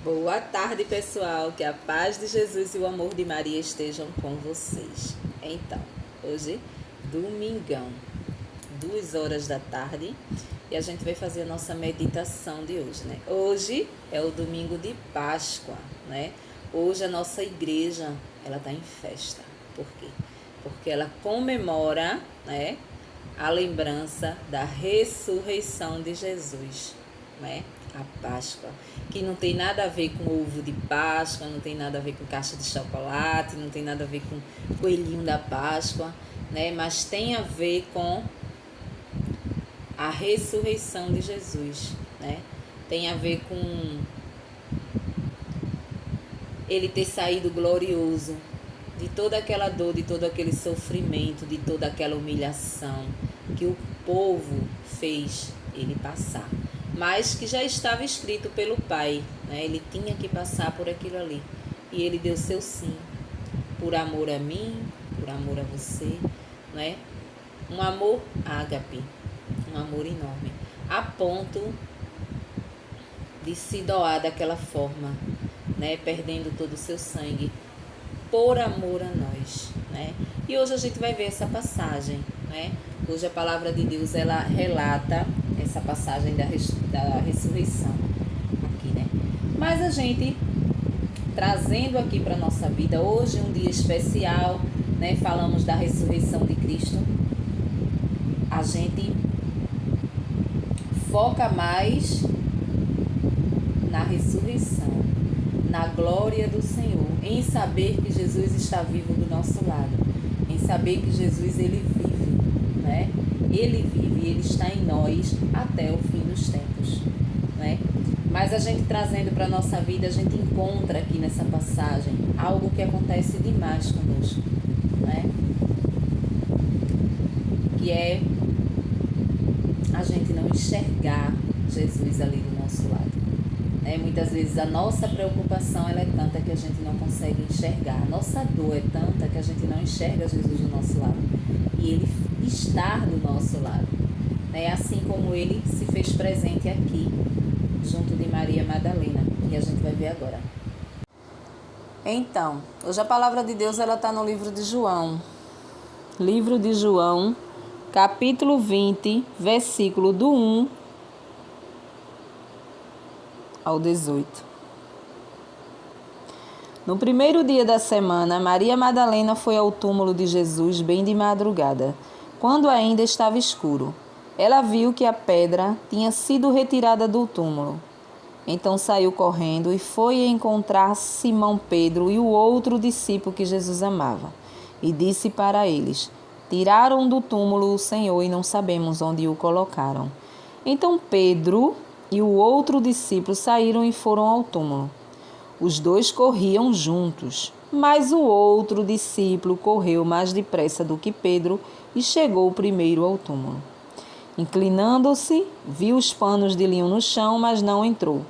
Boa tarde, pessoal. Que a paz de Jesus e o amor de Maria estejam com vocês. Então, hoje, domingão, 2 horas da tarde, e a gente vai fazer a nossa meditação de hoje, né? Hoje é o domingo de Páscoa, né? Hoje a nossa igreja, ela tá em festa. Por quê? Porque ela comemora, né, a lembrança da ressurreição de Jesus, né? A Páscoa, que não tem nada a ver com ovo de Páscoa, não tem nada a ver com caixa de chocolate, não tem nada a ver com coelhinho da Páscoa, né? Mas tem a ver com a ressurreição de Jesus, né? Tem a ver com ele ter saído glorioso de toda aquela dor, de todo aquele sofrimento, de toda aquela humilhação que o povo fez ele passar, mas que já estava escrito pelo Pai, né? Ele tinha que passar por aquilo ali, e ele deu seu sim, por amor a mim, por amor a você, né? Um amor ágape, um amor enorme, a ponto de se doar daquela forma, né? Perdendo todo o seu sangue, por amor a nós, né? E hoje a gente vai ver essa passagem, né? Hoje a palavra de Deus, ela relata essa passagem da ressurreição aqui, né? Mas a gente trazendo aqui para nossa vida hoje um dia especial, né? Falamos da ressurreição de Cristo. A gente foca mais na ressurreição, na glória do Senhor, em saber que Jesus está vivo do nosso lado, em saber que Jesus, ele vive, né? Ele vive, ele está em nós até o fim dos tempos, né? Mas a gente trazendo para a nossa vida, a gente encontra aqui nessa passagem algo que acontece demais conosco, né? Que é a gente não enxergar Jesus ali do nosso lado. Muitas vezes a nossa preocupação, ela é tanta que a gente não consegue enxergar. A nossa dor é tanta que a gente não enxerga Jesus do nosso lado. E ele estar do nosso lado, né? Assim como ele se fez presente aqui, junto de Maria Madalena. E a gente vai ver agora. Então, hoje a palavra de Deus, ela está no livro de João. Livro de João, capítulo 20, versículo do 1 ao 18. No primeiro dia da semana, Maria Madalena foi ao túmulo de Jesus bem de madrugada, quando ainda estava escuro. Ela viu que a pedra tinha sido retirada do túmulo. Então saiu correndo e foi encontrar Simão Pedro e o outro discípulo que Jesus amava. E disse para eles: tiraram do túmulo o Senhor e não sabemos onde o colocaram. Então Pedro e o outro discípulo saíram e foram ao túmulo. Os dois corriam juntos, mas o outro discípulo correu mais depressa do que Pedro e chegou primeiro ao túmulo. Inclinando-se, viu os panos de linho no chão, mas não entrou.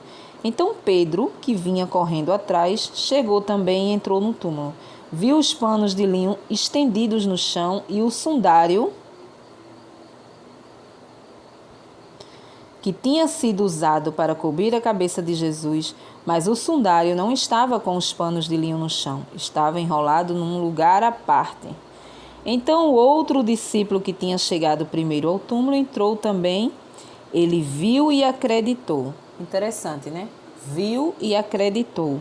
Então Pedro, que vinha correndo atrás, chegou também e entrou no túmulo. Viu os panos de linho estendidos no chão e o sundário que tinha sido usado para cobrir a cabeça de Jesus, mas o sundário não estava com os panos de linho no chão, estava enrolado num lugar à parte. Então o outro discípulo que tinha chegado primeiro ao túmulo entrou também. Ele viu e acreditou. Interessante, né? Viu e acreditou.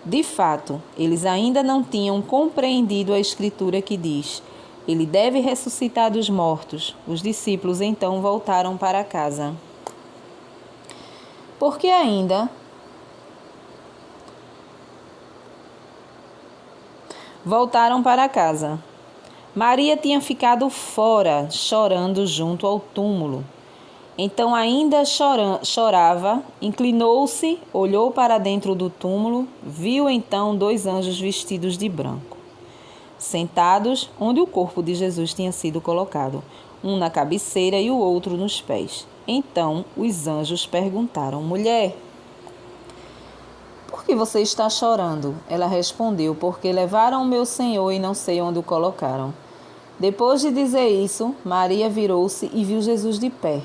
De fato, eles ainda não tinham compreendido a escritura que diz: ele deve ressuscitar dos mortos. Os discípulos então voltaram para casa. Porque ainda voltaram para casa. Maria tinha ficado fora, chorando junto ao túmulo. Então ainda chorava, inclinou-se, olhou para dentro do túmulo, viu então 2 anjos vestidos de branco, sentados onde o corpo de Jesus tinha sido colocado, um na cabeceira e o outro nos pés. Então os anjos perguntaram: mulher, por que você está chorando? Ela respondeu: porque levaram o meu Senhor e não sei onde o colocaram. Depois de dizer isso, Maria virou-se e viu Jesus de pé,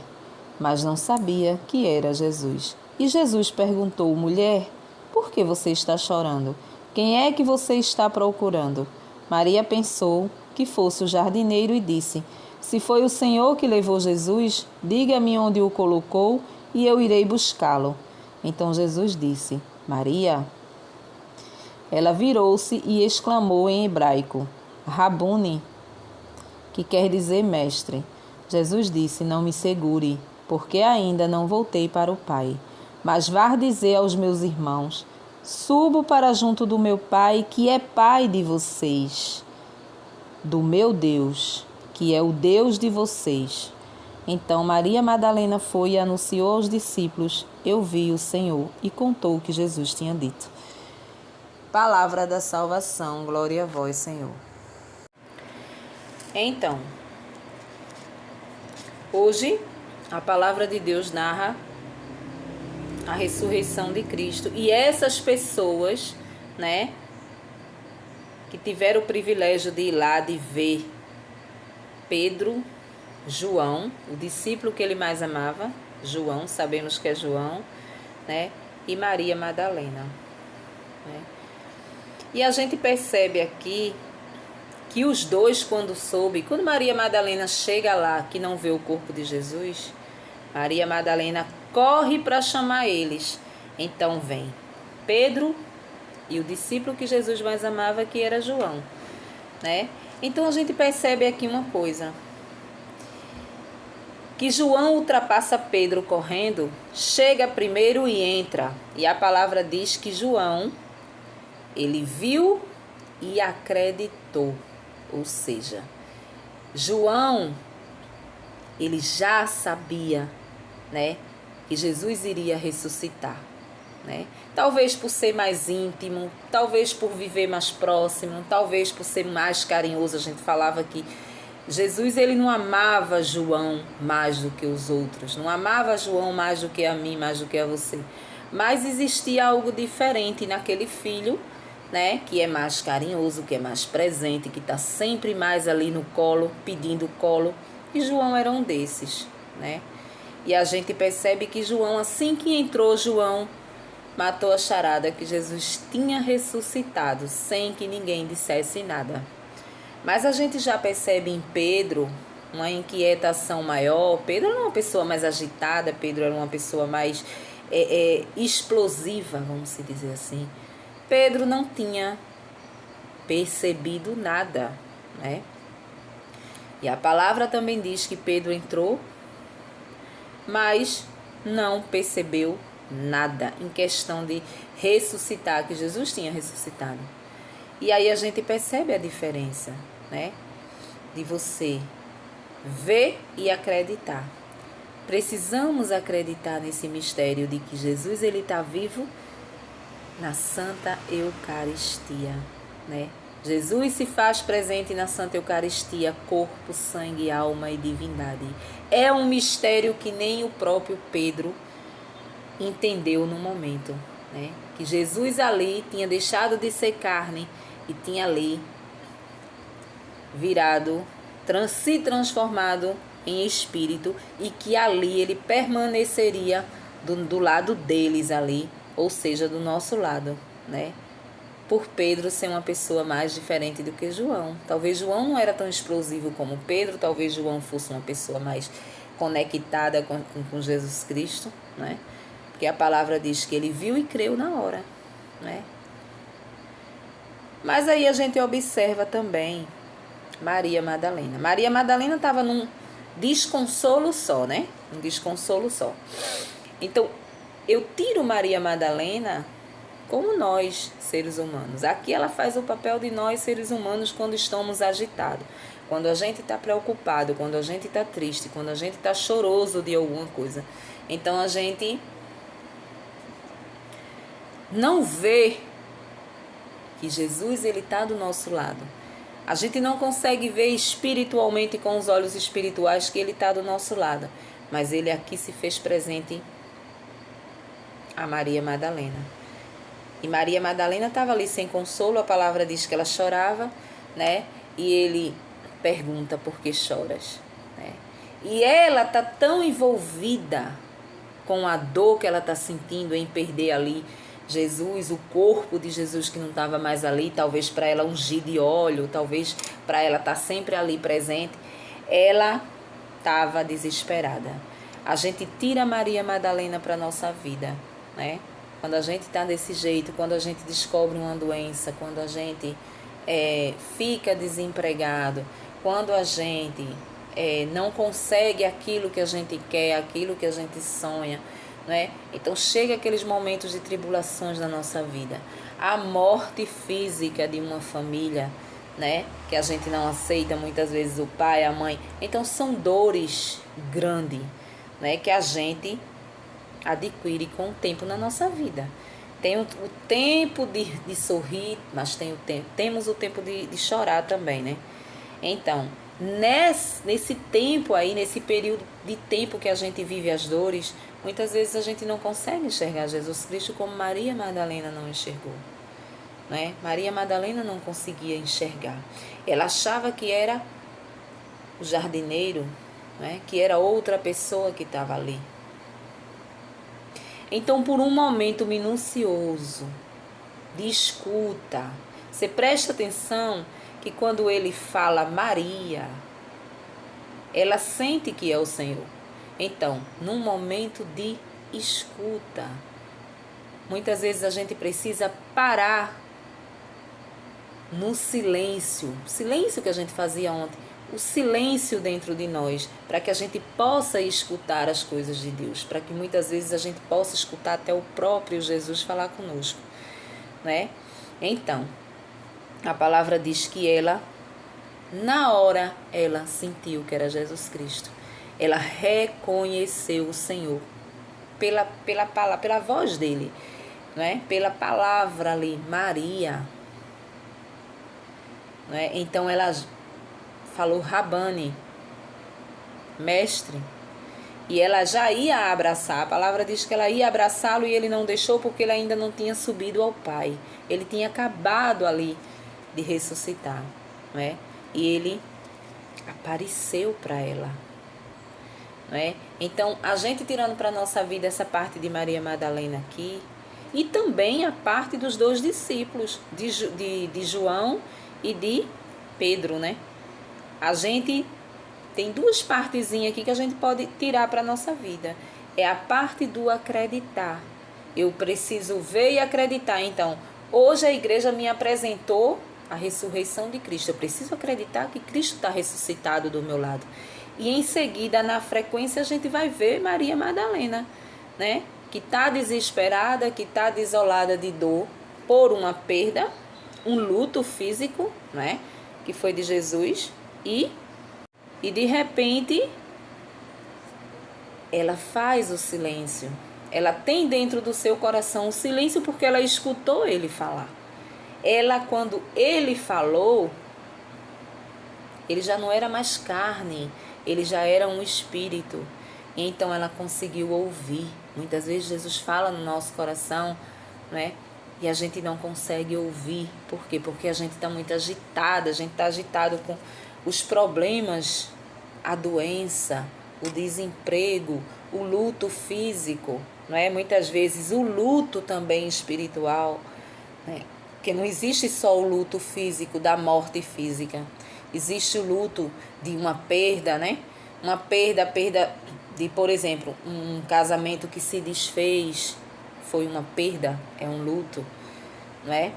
mas não sabia que era Jesus. E Jesus perguntou: mulher, Por que você está chorando? Quem é que você está procurando? Maria pensou que fosse o jardineiro e disse: Se foi o Senhor que levou Jesus, diga-me onde o colocou e eu irei buscá-lo. Então Jesus disse: Maria. Ela virou-se e exclamou em hebraico: Rabuni, que quer dizer mestre. Jesus disse: Não me segure, porque ainda não voltei para o Pai. Mas vá dizer aos meus irmãos: Subo para junto do meu Pai, que é Pai de vocês, do meu Deus, que é o Deus de vocês. Então Maria Madalena foi e anunciou aos discípulos: Eu vi o Senhor, e contou o que Jesus tinha dito. Palavra da salvação, glória a vós, Senhor. Então, hoje a palavra de Deus narra a ressurreição de Cristo e essas pessoas, né, que tiveram o privilégio de ir lá, de ver Pedro, João, o discípulo que ele mais amava, João, sabemos que é João, né, e Maria Madalena, né? E a gente percebe aqui que os dois, quando Maria Madalena chega lá, que não vê o corpo de Jesus, Maria Madalena corre para chamar eles. Então vem Pedro e o discípulo que Jesus mais amava, que era João, né? Então a gente percebe aqui uma coisa, que João ultrapassa Pedro correndo, chega primeiro e entra. E a palavra diz que João, ele viu e acreditou. Ou seja, João, ele já sabia, né, que Jesus iria ressuscitar, né? Talvez por ser mais íntimo, talvez por viver mais próximo, talvez por ser mais carinhoso. A gente falava que Jesus, ele não amava João mais do que os outros, não amava João mais do que a mim, mais do que a você. Mas existia algo diferente naquele filho, né, que é mais carinhoso, que é mais presente, que está sempre mais ali no colo, pedindo colo. E João era um desses, né? E a gente percebe que João, assim que entrou, João matou a charada que Jesus tinha ressuscitado, sem que ninguém dissesse nada. Mas a gente já percebe em Pedro uma inquietação maior. Pedro era uma pessoa mais agitada, Pedro era uma pessoa mais explosiva, vamos dizer assim. Pedro não tinha percebido nada, né? E a palavra também diz que Pedro entrou, mas não percebeu nada em questão de ressuscitar, que Jesus tinha ressuscitado. E aí a gente percebe a diferença, né, de você ver e acreditar. Precisamos acreditar nesse mistério de que Jesus, ele está vivo na Santa Eucaristia, né? Jesus se faz presente na Santa Eucaristia, corpo, sangue, alma e divindade. É um mistério que nem o próprio Pedro entendeu no momento, né? Que Jesus ali tinha deixado de ser carne e tinha ali virado, se transformado em espírito, e que ali ele permaneceria do lado deles ali, ou seja, do nosso lado, né? Por Pedro ser uma pessoa mais diferente do que João. Talvez João não era tão explosivo como Pedro, talvez João fosse uma pessoa mais conectada com Jesus Cristo, né? Porque a palavra diz que ele viu e creu na hora, né? Mas aí a gente observa também Maria Madalena. Maria Madalena estava num desconsolo só, né? Um desconsolo só. Então, eu tiro Maria Madalena como nós, seres humanos. Aqui ela faz o papel de nós, seres humanos, quando estamos agitados. Quando a gente está preocupado, quando a gente está triste, quando a gente está choroso de alguma coisa. Então, a gente não vê que Jesus, ele está do nosso lado. A gente não consegue ver espiritualmente, com os olhos espirituais, que ele está do nosso lado. Mas ele aqui se fez presente a Maria Madalena. E Maria Madalena estava ali sem consolo. A palavra diz que ela chorava, né? E ele pergunta: por que choras? Né? E ela está tão envolvida com a dor que ela está sentindo em perder ali Jesus, o corpo de Jesus que não estava mais ali, talvez para ela ungir de óleo, talvez para ela estar sempre ali presente, ela estava desesperada. A gente tira Maria Madalena para a nossa vida, né? Quando a gente está desse jeito, quando a gente descobre uma doença, quando a gente fica desempregado, quando a gente não consegue aquilo que a gente quer, aquilo que a gente sonha, né? Então chega aqueles momentos de tribulações na nossa vida, a morte física de uma família, né? Que a gente não aceita muitas vezes, o pai, a mãe. Então são dores grandes, né? Que a gente adquire com o tempo na nossa vida. Tem o tempo de sorrir, mas temos o tempo de chorar também, né? Então, nesse tempo aí, nesse período de tempo que a gente vive as dores, muitas vezes a gente não consegue enxergar Jesus Cristo como Maria Madalena não enxergou, né? Maria Madalena não conseguia enxergar. Ela achava que era o jardineiro, né? Que era outra pessoa que estava ali. Então, por um momento minucioso de escuta, você presta atenção que quando ele fala Maria, ela sente que é o Senhor. Então, num momento de escuta, muitas vezes a gente precisa parar no silêncio que a gente fazia ontem, o silêncio dentro de nós, para que a gente possa escutar as coisas de Deus, para que muitas vezes a gente possa escutar até o próprio Jesus falar conosco, né? Então, a palavra diz que ela, na hora, ela sentiu que era Jesus Cristo. Ela reconheceu o Senhor pela voz dele, né? Pela palavra ali, Maria. Né? Então ela falou Rabane, mestre, e ela já ia abraçar. A palavra diz que ela ia abraçá-lo e ele não deixou porque ele ainda não tinha subido ao Pai. Ele tinha acabado ali de ressuscitar, né? E ele apareceu para ela, né? Então, a gente tirando para a nossa vida essa parte de Maria Madalena aqui, e também a parte dos dois discípulos, de João e de Pedro, né? A gente tem duas partezinhas aqui que a gente pode tirar para a nossa vida. É a parte do acreditar. Eu preciso ver e acreditar. Então, hoje a igreja me apresentou a ressurreição de Cristo. Eu preciso acreditar que Cristo está ressuscitado do meu lado. E em seguida, na frequência, a gente vai ver Maria Madalena, né? Que está desesperada, que está desolada de dor por uma perda, um luto físico, né? Que foi de Jesus. E de repente, ela faz o silêncio. Ela tem dentro do seu coração o silêncio porque ela escutou ele falar. Ela, quando ele falou, ele já não era mais carne, ele já era um espírito. E então ela conseguiu ouvir. Muitas vezes Jesus fala no nosso coração, né? E a gente não consegue ouvir. Por quê? Porque a gente está muito agitada, a gente está agitado com os problemas, a doença, o desemprego, o luto físico, não é? Muitas vezes o luto também espiritual, né? Porque não existe só o luto físico da morte física. Existe o luto de uma perda, né? Uma perda de, por exemplo, um casamento que se desfez, foi uma perda, é um luto, não é?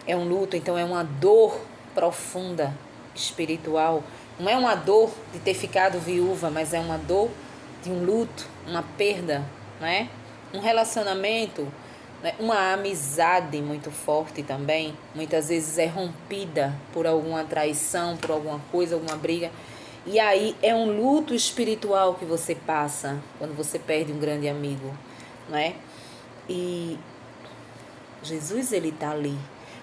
É um luto, então é uma dor profunda espiritual. Não é uma dor de ter ficado viúva, mas é uma dor de um luto, uma perda, né? Um relacionamento, né? Uma amizade muito forte também, muitas vezes é rompida por alguma traição, por alguma coisa, alguma briga. E aí é um luto espiritual que você passa quando você perde um grande amigo, né? E Jesus, ele está ali.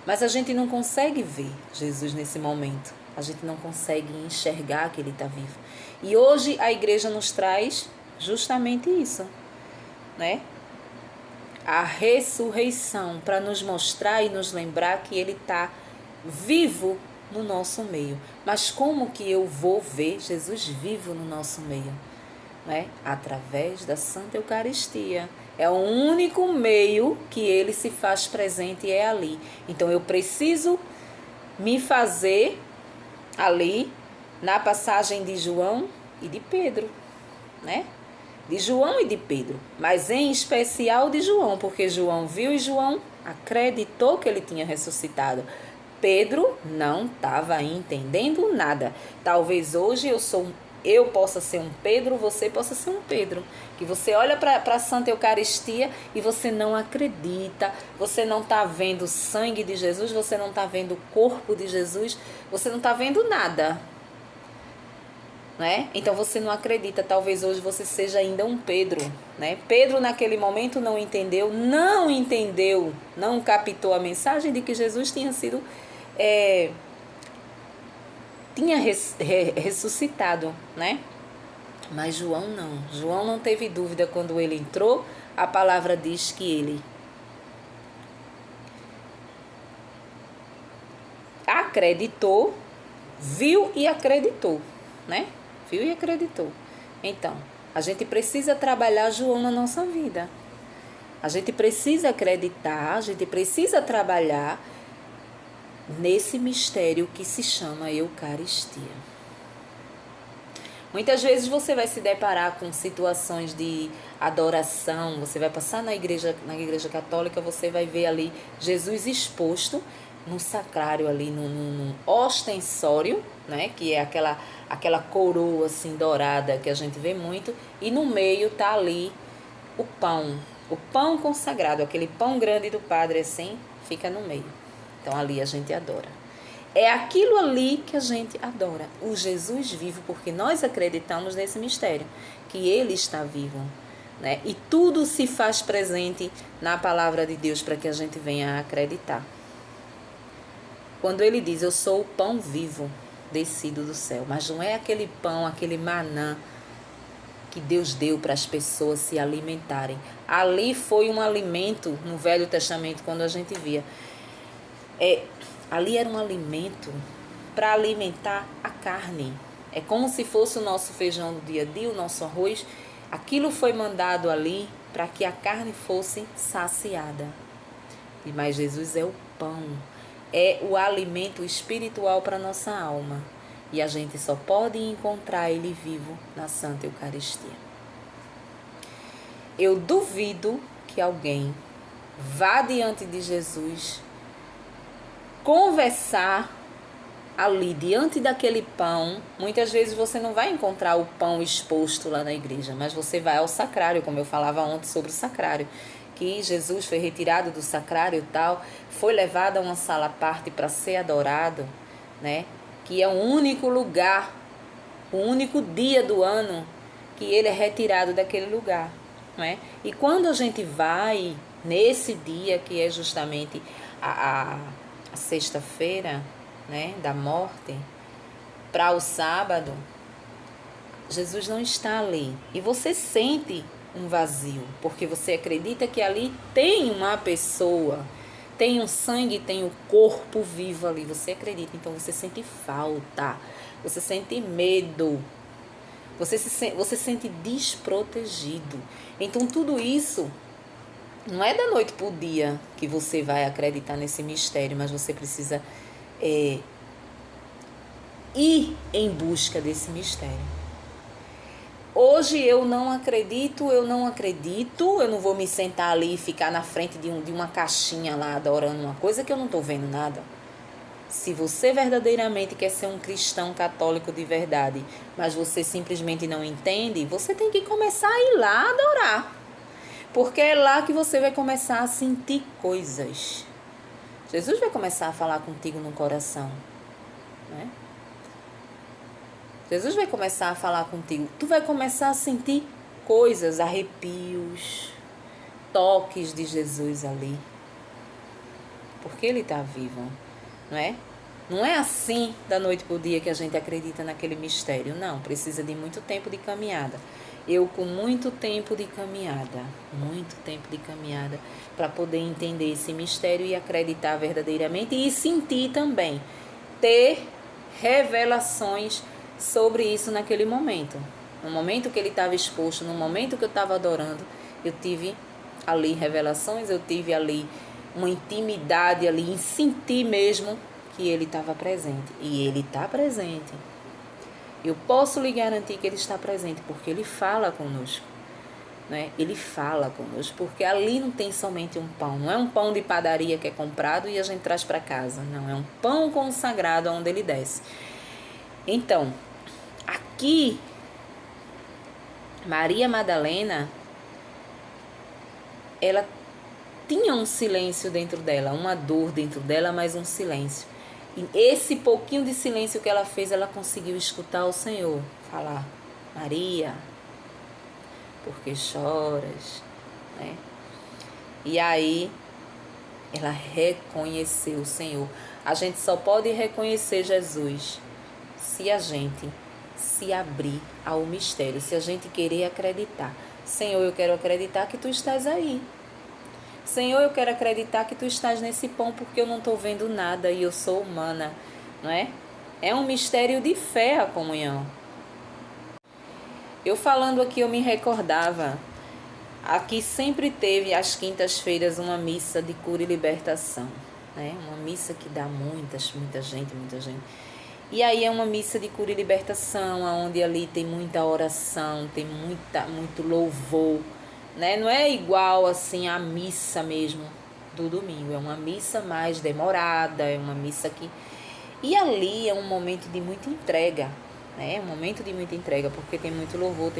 Mas a gente não consegue ver Jesus nesse momento. A gente não consegue enxergar que ele está vivo. E hoje a igreja nos traz justamente isso, né? A ressurreição, para nos mostrar e nos lembrar que ele está vivo no nosso meio. Mas como que eu vou ver Jesus vivo no nosso meio? Né? Através da Santa Eucaristia. É o único meio que ele se faz presente, é ali. Então eu preciso me fazer ali na passagem de João e de Pedro, né? De João e de Pedro, mas em especial de João, porque João viu e João acreditou que ele tinha ressuscitado. Pedro não estava entendendo nada. Talvez hoje eu possa ser um Pedro, você possa ser um Pedro. Que você olha para a Santa Eucaristia e você não acredita, você não está vendo o sangue de Jesus, você não está vendo o corpo de Jesus, você não está vendo nada. Né? Então você não acredita, talvez hoje você seja ainda um Pedro, né? Pedro naquele momento não entendeu, não captou a mensagem de que Jesus tinha sido ressuscitado, né? Mas João não teve dúvida quando ele entrou. A palavra diz que ele acreditou, viu e acreditou, né? Viu e acreditou. Então, a gente precisa trabalhar João na nossa vida. A gente precisa acreditar, a gente precisa trabalhar nesse mistério que se chama Eucaristia. Muitas vezes você vai se deparar com situações de adoração, você vai passar na igreja católica, você vai ver ali Jesus exposto no sacrário ali, no ostensório, né, que é aquela coroa assim dourada que a gente vê muito, e no meio tá ali o pão consagrado, aquele pão grande do padre assim, fica no meio. Então ali a gente adora. É aquilo ali que a gente adora, o Jesus vivo, porque nós acreditamos nesse mistério, que ele está vivo, né? E tudo se faz presente na palavra de Deus para que a gente venha a acreditar. Quando ele diz, eu sou o pão vivo descido do céu, mas não é aquele pão, aquele manã que Deus deu para as pessoas se alimentarem. Ali foi um alimento no Velho Testamento, quando a gente via. Ali era um alimento para alimentar a carne. É como se fosse o nosso feijão do dia a dia, o nosso arroz. Aquilo foi mandado ali para que a carne fosse saciada. Mas Jesus é o pão, é o alimento espiritual para a nossa alma. E a gente só pode encontrar ele vivo na Santa Eucaristia. Eu duvido que alguém vá diante de Jesus conversar ali diante daquele pão. Muitas vezes você não vai encontrar o pão exposto lá na igreja, mas você vai ao sacrário, como eu falava ontem sobre o sacrário, que Jesus foi retirado do sacrário e tal, foi levado a uma sala à parte para ser adorado, né? Que é o único lugar, o único dia do ano que ele é retirado daquele lugar, né? E quando a gente vai nesse dia, que é justamente a sexta-feira, né, da morte, para o sábado, Jesus não está ali. E você sente um vazio, porque você acredita que ali tem uma pessoa, tem um sangue, tem o corpo vivo ali. Você acredita, então você sente falta, você sente medo, você sente desprotegido. Então tudo isso não é da noite para o dia que você vai acreditar nesse mistério, mas você precisa ir em busca desse mistério. Hoje eu não acredito, eu não vou me sentar ali e ficar na frente de uma caixinha lá adorando uma coisa que eu não estou vendo nada. Se você verdadeiramente quer ser um cristão católico de verdade, mas você simplesmente não entende, você tem que começar a ir lá adorar. Porque é lá que você vai começar a sentir coisas. Jesus vai começar a falar contigo no coração, né? Jesus vai começar a falar contigo. Tu vai começar a sentir coisas, arrepios, toques de Jesus ali. Porque ele está vivo, não é? Não é assim da noite para o dia que a gente acredita naquele mistério. Não, precisa de muito tempo de caminhada. Eu com muito tempo de caminhada para poder entender esse mistério e acreditar verdadeiramente e sentir também, ter revelações sobre isso naquele momento. No momento que ele estava exposto, no momento que eu estava adorando, eu tive ali revelações, eu tive ali uma intimidade ali, em sentir mesmo que ele estava presente. E ele está presente. Eu posso lhe garantir que ele está presente, porque ele fala conosco. Né? Ele fala conosco, porque ali não tem somente um pão. Não é um pão de padaria que é comprado e a gente traz para casa. Não, é um pão consagrado onde ele desce. Então, aqui, Maria Madalena, ela tinha um silêncio dentro dela, uma dor dentro dela, mas um silêncio. E esse pouquinho de silêncio que ela fez, ela conseguiu escutar o Senhor falar: Maria, por que choras? Né? E aí, ela reconheceu o Senhor. A gente só pode reconhecer Jesus se a gente se abrir ao mistério, se a gente querer acreditar. Senhor, eu quero acreditar que tu estás aí. Senhor, eu quero acreditar que tu estás nesse pão, porque eu não estou vendo nada e eu sou humana, não é? É um mistério de fé a comunhão. Eu falando aqui, eu me recordava, aqui sempre teve às quintas-feiras uma missa de cura e libertação, né? Uma missa que dá muita gente. E aí é uma missa de cura e libertação, onde ali tem muita oração, tem muito louvor, né? Não é igual assim a missa mesmo do domingo, é uma missa mais demorada, é uma missa que... E ali é um momento de muita entrega, né? Um momento de muita entrega, porque tem muito louvor,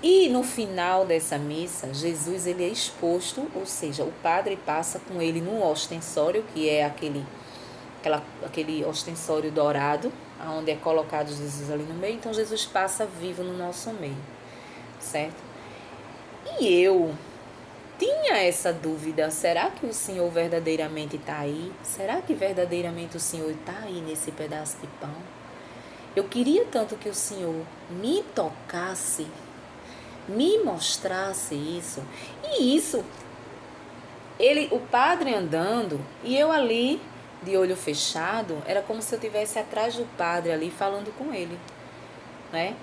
E no final dessa missa, Jesus ele é exposto, ou seja, o padre passa com ele num ostensório, que é aquele ostensório dourado, onde é colocado Jesus ali no meio. Então Jesus passa vivo no nosso meio, certo? E eu tinha essa dúvida: será que o Senhor verdadeiramente está aí? Será que verdadeiramente o Senhor está aí nesse pedaço de pão? Eu queria tanto que o Senhor me tocasse, me mostrasse isso. E isso, o padre andando e eu ali de olho fechado, era como se eu estivesse atrás do padre ali falando com ele, né?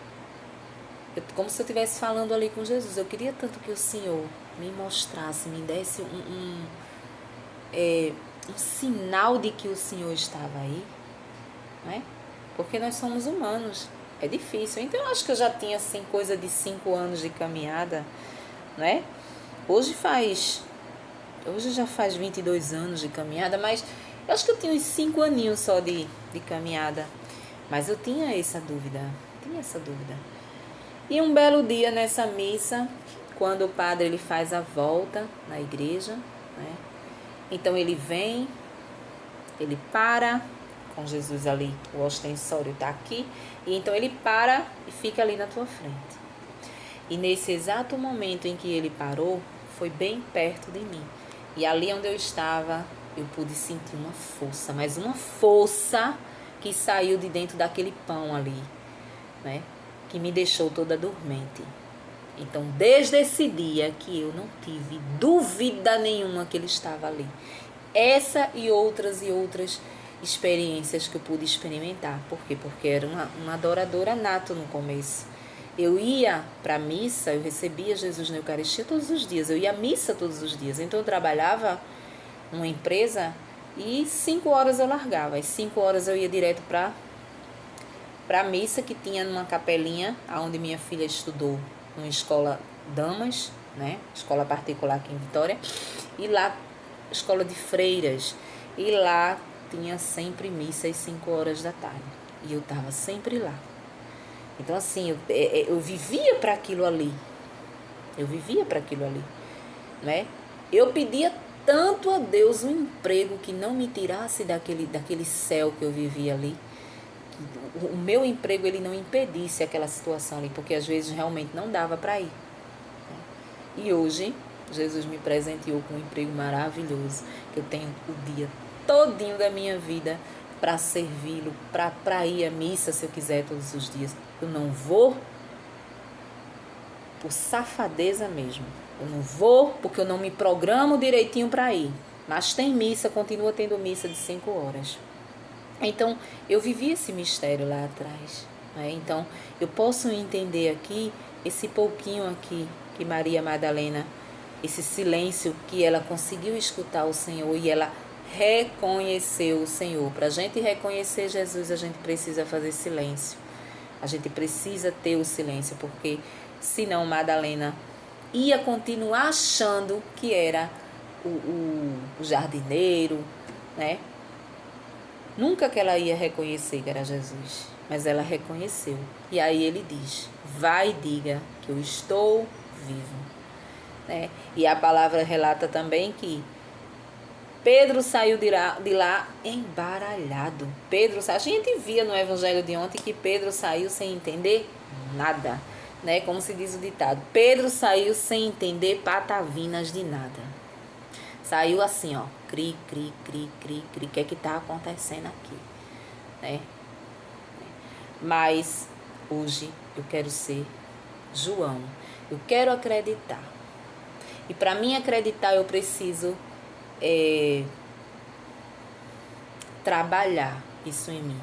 Como se eu estivesse falando ali com Jesus. Eu queria tanto que o Senhor me mostrasse, me desse um sinal de que o Senhor estava aí, né? Porque nós somos humanos, é difícil. Então eu acho que eu já tinha assim coisa de 5 anos de caminhada, né? Hoje já faz 22 anos de caminhada, mas eu acho que eu tinha uns 5 aninhos só de caminhada. Mas eu tinha essa dúvida. E um belo dia nessa missa, quando o padre ele faz a volta na igreja, né? Então ele vem, ele para com Jesus ali, o ostensório está aqui, e então ele para e fica ali na tua frente. E nesse exato momento em que ele parou, foi bem perto de mim. E ali onde eu estava, eu pude sentir uma força, mas uma força que saiu de dentro daquele pão ali, né? Que me deixou toda dormente. Então, desde esse dia que eu não tive dúvida nenhuma que ele estava ali. Essa e outras experiências que eu pude experimentar. Por quê? Porque era uma adoradora nata no começo. Eu ia para a missa, eu recebia Jesus na Eucaristia todos os dias. Eu ia à missa todos os dias. Então, eu trabalhava numa empresa e 5 horas eu largava. Às 5 horas eu ia direto para a missa que tinha numa capelinha, onde minha filha estudou, numa escola damas, né? Escola particular aqui em Vitória. E lá, escola de freiras. E lá tinha sempre missa às 5 horas da tarde. E eu estava sempre lá. Então, assim, eu vivia para aquilo ali. Né? Eu pedia tanto a Deus um emprego que não me tirasse daquele céu que eu vivia ali. O meu emprego ele não impedisse aquela situação ali, porque às vezes realmente não dava para ir. E hoje, Jesus me presenteou com um emprego maravilhoso, que eu tenho o dia todinho da minha vida para servi-lo, para ir à missa se eu quiser todos os dias. Eu não vou por safadeza mesmo. Eu não vou porque eu não me programo direitinho para ir. Mas tem missa, continua tendo missa de 5 horas. Então, eu vivi esse mistério lá atrás. Né? Então, eu posso entender aqui, esse pouquinho aqui que Maria Madalena esse silêncio que ela conseguiu escutar o Senhor e ela reconheceu o Senhor. Para a gente reconhecer Jesus, a gente precisa fazer silêncio. A gente precisa ter o silêncio, porque senão Madalena ia continuar achando que era o jardineiro, né? Nunca que ela ia reconhecer que era Jesus, mas ela reconheceu. E aí ele diz: vai e diga que eu estou vivo. Né? E a palavra relata também que Pedro saiu de lá embaralhado. A gente via no evangelho de ontem que Pedro saiu sem entender nada, né? Como se diz o ditado, Pedro saiu sem entender patavinas de nada. Saiu assim, ó, cri, cri, cri, cri, cri, o que é que tá acontecendo aqui, né? Mas hoje eu quero ser João, eu quero acreditar. E para mim acreditar eu preciso trabalhar isso em mim.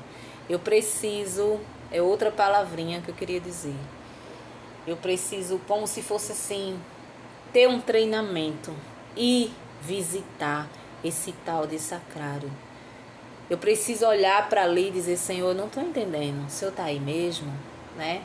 Eu preciso, é outra palavrinha que eu queria dizer. Eu preciso, como se fosse assim, ter um treinamento e visitar esse tal de sacrário. Eu preciso olhar para ali e dizer: Senhor, eu não estou entendendo, o Senhor está aí mesmo, né?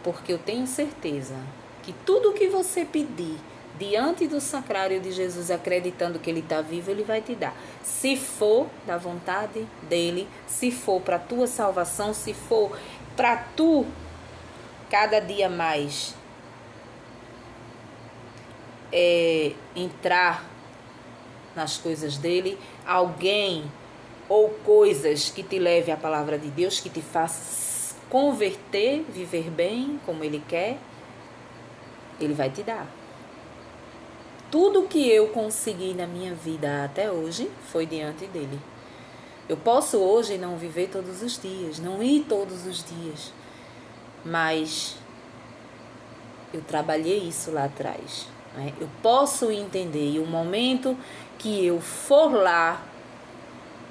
Porque eu tenho certeza que tudo o que você pedir diante do sacrário de Jesus, acreditando que Ele está vivo, Ele vai te dar. Se for da vontade dEle, se for para a tua salvação, se for para tu cada dia mais entrar nas coisas dEle, alguém ou coisas que te leve à palavra de Deus, que te faça converter, viver bem como Ele quer, Ele vai te dar. Tudo que eu consegui na minha vida até hoje foi diante dele. Eu posso hoje não viver todos os dias, não ir todos os dias, mas eu trabalhei isso lá atrás, né? Eu posso entender, e o momento que eu for lá,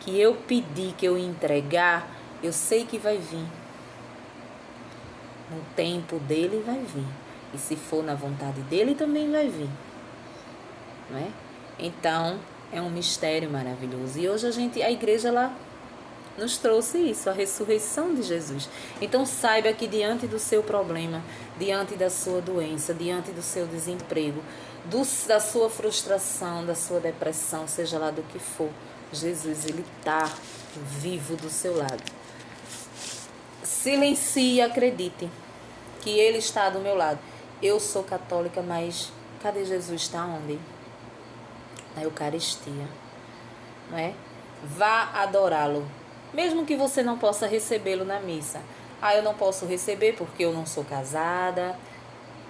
que eu pedir, que eu entregar, eu sei que vai vir. No tempo dele vai vir. E se for na vontade dele, também vai vir. Né? Então, é um mistério maravilhoso. E hoje a igreja ela nos trouxe isso, a ressurreição de Jesus. Então, saiba que diante do seu problema, diante da sua doença, diante do seu desemprego, da sua frustração, da sua depressão, seja lá do que for, Jesus, Ele está vivo do seu lado. Silencie e acredite que Ele está do meu lado. Eu sou católica, mas cadê Jesus? Está onde? Na Eucaristia, não é? Vá adorá-lo, mesmo que você não possa recebê-lo na missa. Eu não posso receber porque eu não sou casada,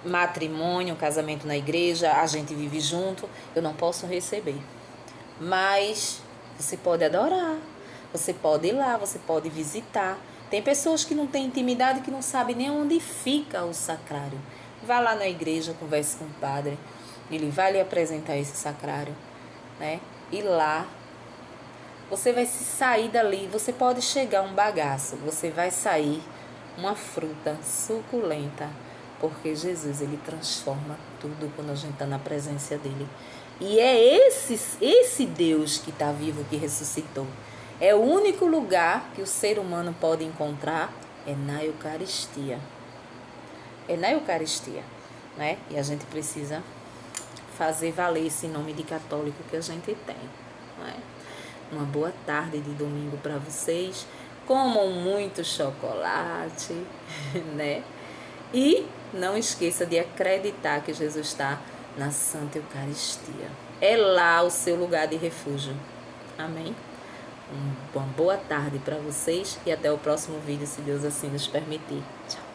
matrimônio, casamento na igreja, a gente vive junto, eu não posso receber. Mas você pode adorar, você pode ir lá, você pode visitar. Tem pessoas que não têm intimidade, que não sabem nem onde fica o sacrário. Vá lá na igreja, converse com o padre, ele vai lhe apresentar esse sacrário. Né? E lá você vai se sair dali, você pode chegar um bagaço, você vai sair uma fruta suculenta, porque Jesus, Ele transforma tudo quando a gente está na presença dEle. E é esse Deus que está vivo, que ressuscitou. É o único lugar que o ser humano pode encontrar, é na Eucaristia. É na Eucaristia, né? E a gente precisa fazer valer esse nome de católico que a gente tem, não é? Uma boa tarde de domingo para vocês, comam muito chocolate, né? E não esqueça de acreditar que Jesus está na Santa Eucaristia. É lá o seu lugar de refúgio. Amém? Uma boa tarde para vocês e até o próximo vídeo, se Deus assim nos permitir. Tchau.